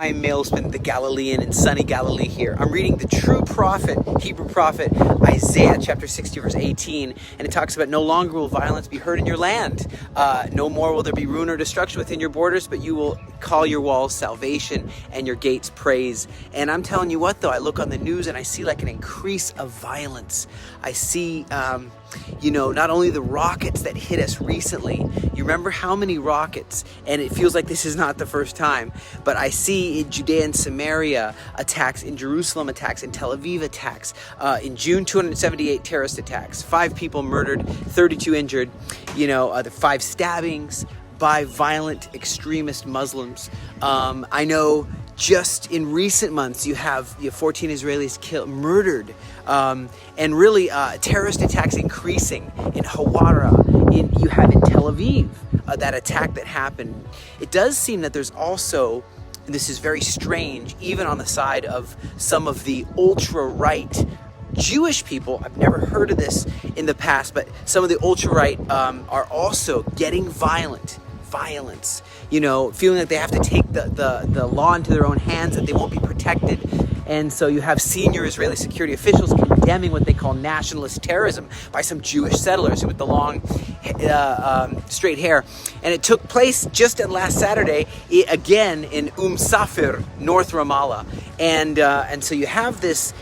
I'm Mailspin, the Galilean in sunny Galilee here. I'm reading the true prophet, Hebrew prophet, Isaiah chapter 60 verse 18, and it talks about no longer will violence be heard in your land. No more will there be ruin or destruction within your borders, but you will call your walls salvation and your gates praise. And I'm telling you what though, I look on the news and I see like an increase of violence. I see, not only the rockets that hit us recently. You remember how many rockets, and it feels like this is not the first time, but I see in Judea and Samaria attacks, in Jerusalem attacks, in Tel Aviv attacks, in June 278 terrorist attacks, 5 people murdered, 32 injured, the 5 stabbings by violent extremist Muslims. I know just in recent months you have 14 Israelis murdered, and really terrorist attacks increasing in Hawara. You have in Tel Aviv that attack that happened. It does seem that there's also, and this is very strange, even on the side of some of the ultra-right Jewish people. I've never heard of this in the past, but some of the ultra-right are also getting violence, feeling like they have to take the law into their own hands, that they won't be protected. And so you have senior Israeli security officials condemning what they call nationalist terrorism by some Jewish settlers with the long, straight hair. And it took place just last Saturday, again in Safir, North Ramallah. And so you have this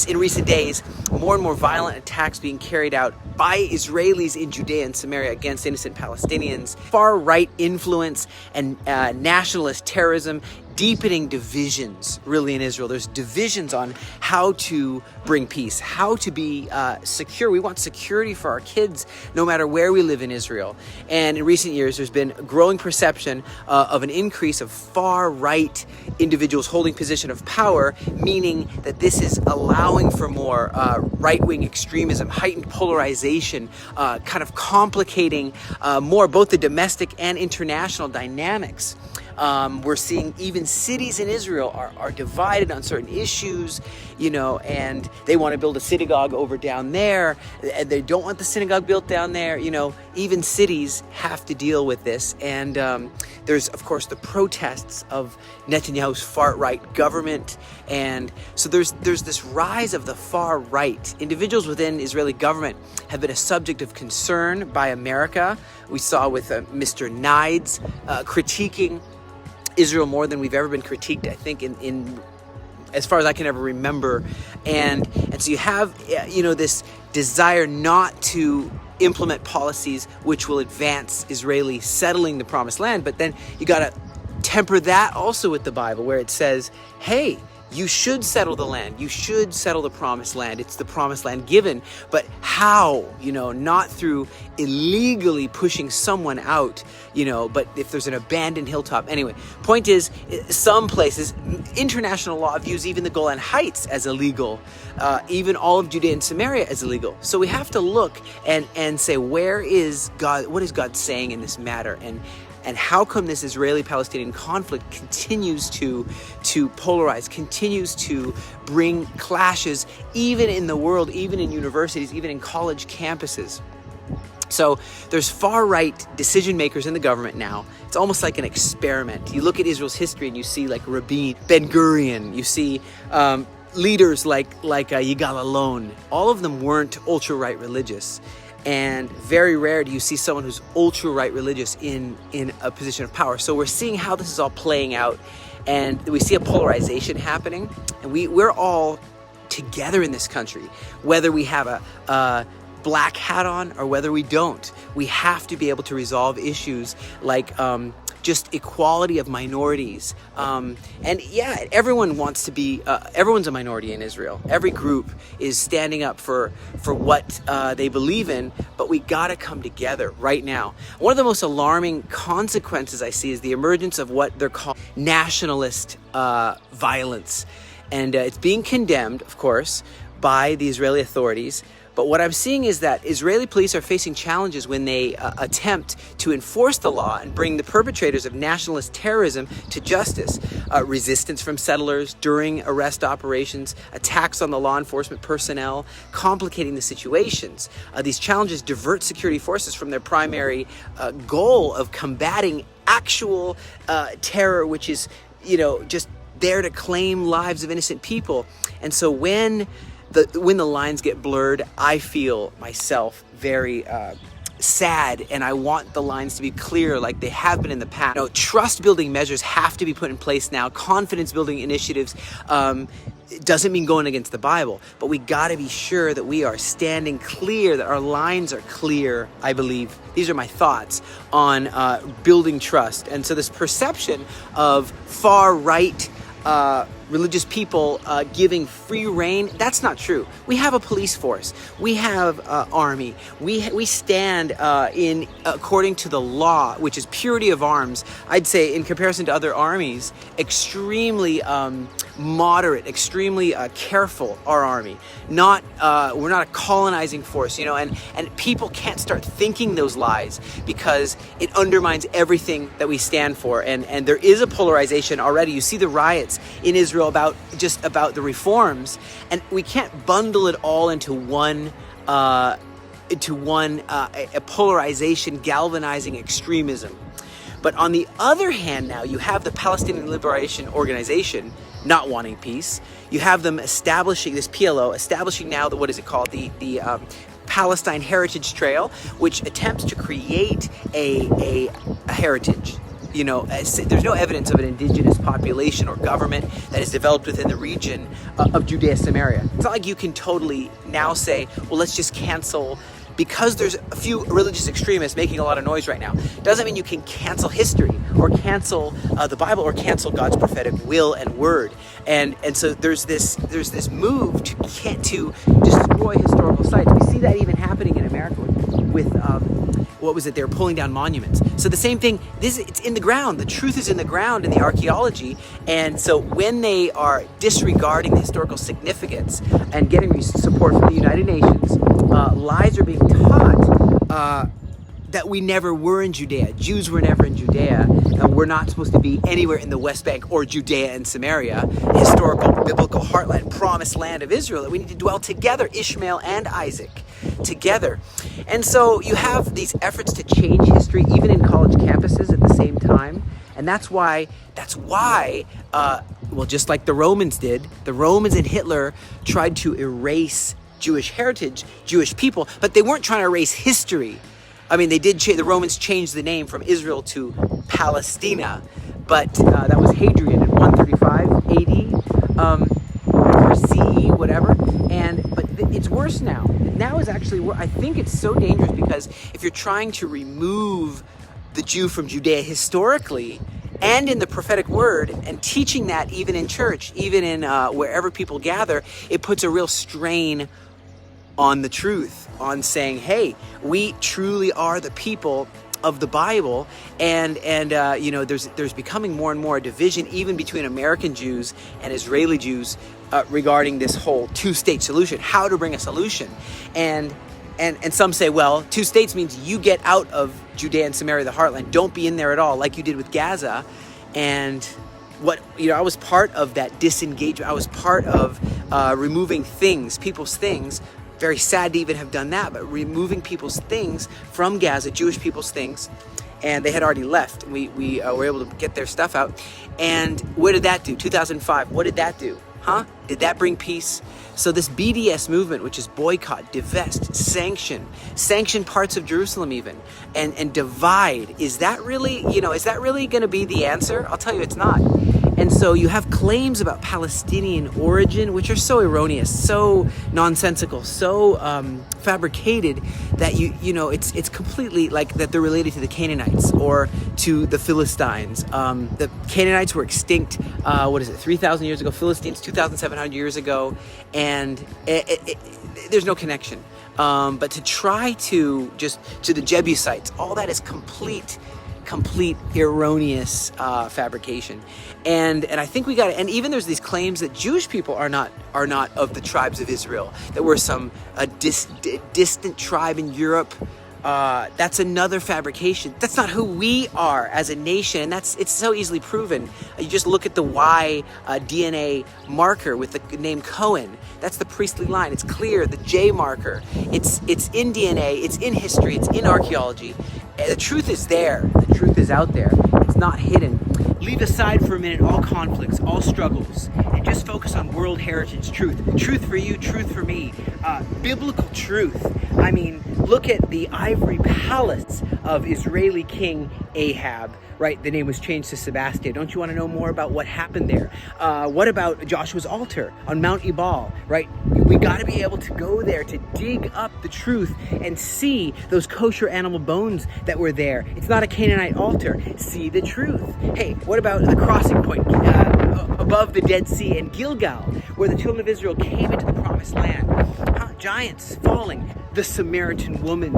in recent days, more and more violent attacks being carried out by Israelis in Judea and Samaria against innocent Palestinians. Far-right influence and nationalist terrorism, deepening divisions really in Israel. There's divisions on how to bring peace, how to be secure. We want security for our kids no matter where we live in Israel. And in recent years, there's been a growing perception of an increase of far-right individuals holding position of power, meaning that this is allowing for more right-wing extremism, heightened polarization, kind of complicating more both the domestic and international dynamics. We're seeing even cities in Israel are divided on certain issues, and they want to build a synagogue over down there, and they don't want the synagogue built down there. Even cities have to deal with this. And there's, of course, the protests of Netanyahu's far-right government. And so there's this rise of the far right. Individuals within Israeli government have been a subject of concern by America. We saw with Mr. Nides critiquing Israel more than we've ever been critiqued, I think, in as far as I can ever remember. And so you have, this desire not to implement policies which will advance Israeli settling the promised land. But then you got to temper that also with the Bible, where it says, hey, you should settle the land. You should settle the promised land. It's the promised land given. But how? Not through illegally pushing someone out, but if there's an abandoned hilltop. Anyway, point is, some places, international law views even the Golan Heights as illegal, even all of Judea and Samaria as illegal. So we have to look and say, where is God? What is God saying in this matter? And how come this Israeli-Palestinian conflict continues to polarize, continues to bring clashes, even in the world, even in universities, even in college campuses? So there's far-right decision makers in the government now. It's almost like an experiment. You look at Israel's history and you see like Rabin, Ben-Gurion, you see leaders like Yigal Allon. All of them weren't ultra-right religious. And very rare do you see someone who's ultra-right religious in a position of power. So we're seeing how this is all playing out, and we see a polarization happening, and we're all together in this country, whether we have a black hat on or whether we don't. We have to be able to resolve issues like just equality of minorities. And yeah, everyone wants to be, everyone's a minority in Israel. Every group is standing up for what they believe in, but we gotta come together right now. One of the most alarming consequences I see is the emergence of what they're called nationalist violence. And it's being condemned, of course, by the Israeli authorities. But what I'm seeing is that Israeli police are facing challenges when they attempt to enforce the law and bring the perpetrators of nationalist terrorism to justice. Resistance from settlers during arrest operations, attacks on the law enforcement personnel, complicating the situations. These challenges divert security forces from their primary goal of combating actual terror, which is, just there to claim lives of innocent people. And so when the lines get blurred, I feel myself very sad, and I want the lines to be clear like they have been in the past. Trust building measures have to be put in place now. Confidence building initiatives. It doesn't mean going against the Bible, but we got to be sure that we are standing clear, that our lines are clear, I believe. These are my thoughts on building trust. And so this perception of far right religious people giving free reign, that's not true. We have a police force. We have army. We stand in according to the law, which is purity of arms. I'd say in comparison to other armies, extremely moderate, extremely careful, our army. We're not a colonizing force, and people can't start thinking those lies because it undermines everything that we stand for. And there is a polarization already. You see the riots in Israel about the reforms, and we can't bundle it all into one a polarization, galvanizing extremism. But on the other hand, now you have the Palestinian Liberation Organization not wanting peace. You have them establishing this PLO, establishing now what is it called, the Palestine Heritage Trail, which attempts to create a heritage. There's no evidence of an indigenous population or government that is developed within the region of Judea Samaria. It's not like you can totally now say, well, let's just cancel, because there's a few religious extremists making a lot of noise right now. Doesn't mean you can cancel history or cancel the Bible or cancel God's prophetic will and word. And so there's this move to destroy historical sites. We see that even happening in America with they're pulling down monuments. So the same thing, it's in the ground. The truth is in the ground in the archaeology. And so when they are disregarding the historical significance and getting support from the United Nations, lies are being taught that we never were in Judea. Jews were never in Judea. We're not supposed to be anywhere in the West Bank or Judea and Samaria, historical, biblical heartland, promised land of Israel, that we need to dwell together, Ishmael and Isaac, together. And so you have these efforts to change history, even in college campuses at the same time. And that's why, just like the Romans did, the Romans and Hitler tried to erase Jewish heritage, Jewish people, but they weren't trying to erase history. I mean, the Romans changed the name from Israel to Palestina, but that was Hadrian in 135 AD, or CE, whatever. But it's worse now. Now is actually, I think it's so dangerous, because if you're trying to remove the Jew from Judea historically and in the prophetic word, and teaching that even in church, even in wherever people gather, it puts a real strain on the truth, on saying, hey, we truly are the people of the Bible, and there's becoming more and more a division even between American Jews and Israeli Jews regarding this whole two-state solution, how to bring a solution. And some say, well, two states means you get out of Judea and Samaria, the heartland, don't be in there at all, like you did with Gaza. And I was part of that disengagement. I was part of removing people's things. Very sad to even have done that, but removing people's things from Gaza, Jewish people's things, and they had already left. We were able to get their stuff out. And what did that do? 2005, what did that do? Did that bring peace? So this BDS movement, which is boycott, divest, sanction parts of Jerusalem even, and divide, is that really going to be the answer? I'll tell you, it's not. And so you have claims about Palestinian origin, which are so erroneous, so nonsensical, so fabricated that it's completely like that they're related to the Canaanites or to the Philistines. The Canaanites were extinct, 3,000 years ago, Philistines 2,700 years ago, and there's no connection. But to try to the Jebusites, all that is complete erroneous fabrication, and I think we got it. And even there's these claims that Jewish people are not of the tribes of Israel, that we're some distant tribe in Europe. That's another fabrication. That's not who we are as a nation, and it's so easily proven. You just look at the Y DNA marker with the name Cohen. That's the priestly line. It's clear. The J marker. It's in DNA. It's in history. It's in archaeology. The truth is there. The truth is out there. It's not hidden. leave aside for a minute all conflicts, all struggles, and just focus on world heritage truth. Truth for you, truth for me. Biblical truth. I mean, look at the ivory palace of Israeli King Ahab, right? The name was changed to Sebastian. Don't you want to know more about what happened there? What about Joshua's altar on Mount Ebal, right? We got to be able to go there to dig up the truth and see those kosher animal bones that were there. It's not a Canaanite altar. See the truth. Hey, what about the crossing point above the Dead Sea in Gilgal, where the children of Israel came into the promised land? Giants falling. The Samaritan woman.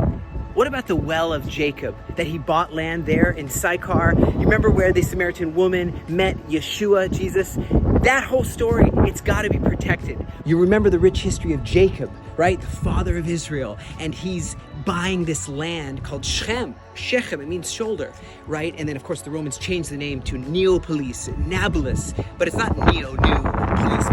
What about the well of Jacob, that he bought land there in Sychar? You remember where the Samaritan woman met Yeshua, Jesus? That whole story, it's got to be protected. You remember the rich history of Jacob, right? The father of Israel. And he's buying this land called Shechem. Shechem, it means shoulder, right? And then, of course, the Romans changed the name to Neapolis, Nablus. But it's not new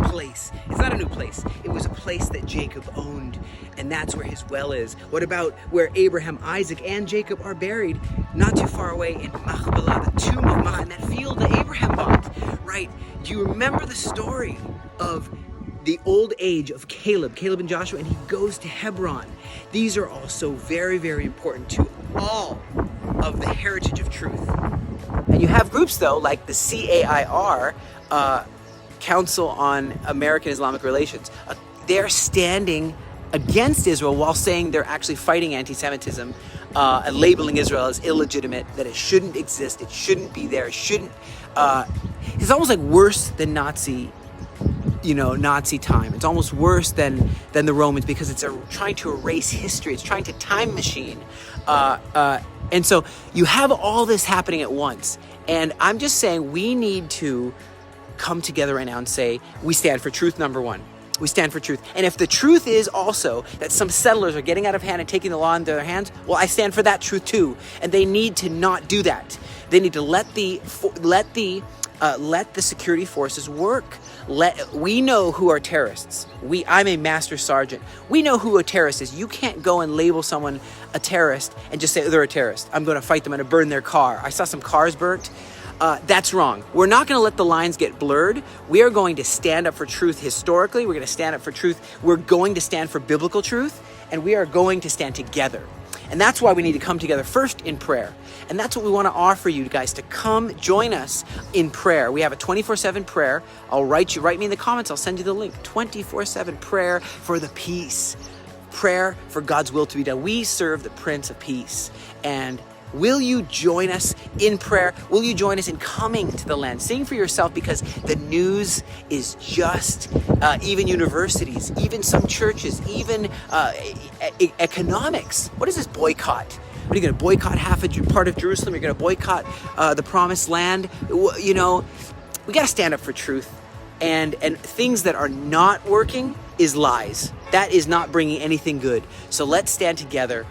place. It's not a new place. It was a place that Jacob owned. And that's where his well is. What about where Abraham, Isaac, and Jacob are buried? Not too far away in Machpelah, the tomb of Mach, in that field that Abraham bought, right? Do you remember the story of the old age of Caleb and Joshua, and he goes to Hebron? These are also very, very important to all of the heritage of truth. And you have groups, though, like the CAIR, Council on American Islamic Relations. They're standing against Israel while saying they're actually fighting anti-Semitism, and labeling Israel as illegitimate, that it shouldn't exist, it shouldn't be there, it shouldn't. It's almost like worse than Nazi time. It's almost worse than the Romans, because it's trying to erase history. It's trying to time machine. And so you have all this happening at once. And I'm just saying we need to come together right now and say, we stand for truth, number one. We stand for truth. And if the truth is also that some settlers are getting out of hand and taking the law into their hands, well, I stand for that truth too. And they need to not do that. They need to let the security forces work. We know who are terrorists. I'm a master sergeant. We know who a terrorist is. You can't go and label someone a terrorist and just say they're a terrorist. I'm going to fight them. I'm going to burn their car. I saw some cars burnt. That's wrong. We're not going to let the lines get blurred. We are going to stand up for truth historically. We're going to stand up for truth. We're going to stand for biblical truth, and we are going to stand together. And that's why we need to come together first in prayer. And that's what we want to offer you guys, to come join us in prayer. We have a 24/7 prayer. Write me in the comments. I'll send you the link. 24/7 prayer for the peace. Prayer for God's will to be done. We serve the Prince of Peace. And will you join us in prayer? Will you join us in coming to the land? Seeing for yourself, because the news is just, even universities, even some churches, even economics. What is this boycott? What are you going to boycott half a part of Jerusalem? You're going to boycott the promised land? You know, we got to stand up for truth. And things that are not working is lies. That is not bringing anything good. So let's stand together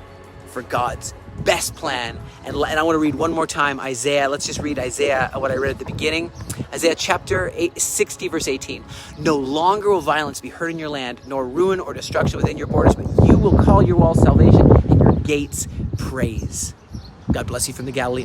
for God's best plan. And I want to read one more time Isaiah. Let's just read Isaiah, what I read at the beginning. Isaiah chapter 60, verse 18. No longer will violence be heard in your land, nor ruin or destruction within your borders, but you will call your walls salvation and your gates praise. God bless you from the Galilee.